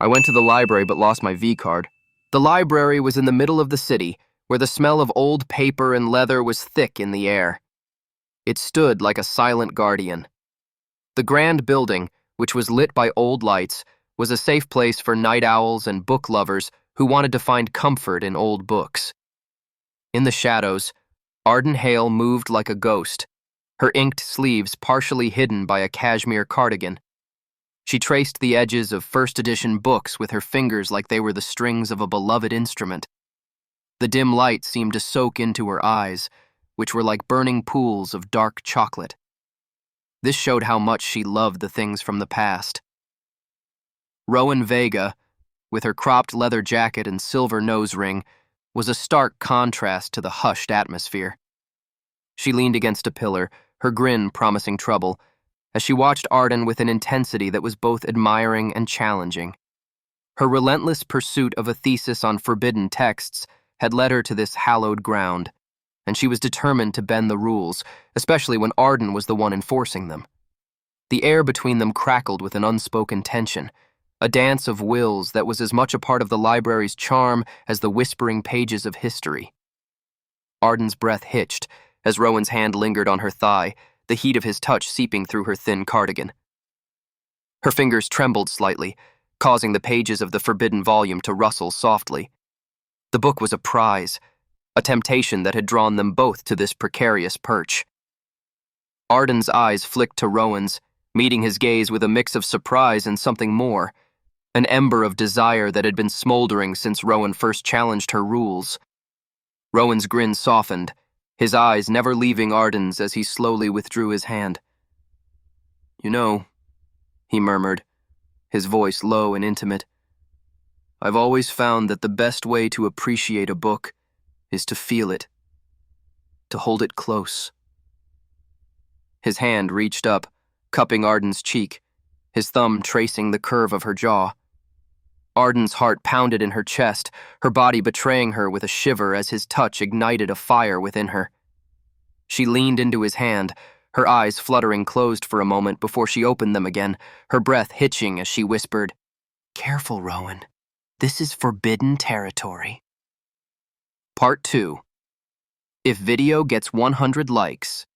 I went to the library but lost my V-card. The library was in the middle of the city, where the smell of old paper and leather was thick in the air. It stood like a silent guardian. The grand building, which was lit by old lights, was a safe place for night owls and book lovers who wanted to find comfort in old books. In the shadows, Arden Hale moved like a ghost, her inked sleeves partially hidden by a cashmere cardigan. She traced the edges of first-edition books with her fingers like they were the strings of a beloved instrument. The dim light seemed to soak into her eyes, which were like burning pools of dark chocolate. This showed how much she loved the things from the past. Rowan Vega, with her cropped leather jacket and silver nose ring, was a stark contrast to the hushed atmosphere. She leaned against a pillar, her grin promising trouble, as she watched Arden with an intensity that was both admiring and challenging. Her relentless pursuit of a thesis on forbidden texts had led her to this hallowed ground, and she was determined to bend the rules, especially when Arden was the one enforcing them. The air between them crackled with an unspoken tension, a dance of wills that was as much a part of the library's charm as the whispering pages of history. Arden's breath hitched as Rowan's hand lingered on her thigh, the heat of his touch seeping through her thin cardigan. Her fingers trembled slightly, causing the pages of the forbidden volume to rustle softly. The book was a prize, a temptation that had drawn them both to this precarious perch. Arden's eyes flicked to Rowan's, meeting his gaze with a mix of surprise and something more, an ember of desire that had been smoldering since Rowan first challenged her rules. Rowan's grin softened, his eyes never leaving Arden's as he slowly withdrew his hand. "You know," he murmured, his voice low and intimate, "I've always found that the best way to appreciate a book is to feel it, to hold it close." His hand reached up, cupping Arden's cheek, his thumb tracing the curve of her jaw. Arden's heart pounded in her chest, her body betraying her with a shiver as his touch ignited a fire within her. She leaned into his hand, her eyes fluttering closed for a moment before she opened them again, her breath hitching as she whispered, "Careful, Rowan. This is forbidden territory." Part 2. If video gets 100 likes,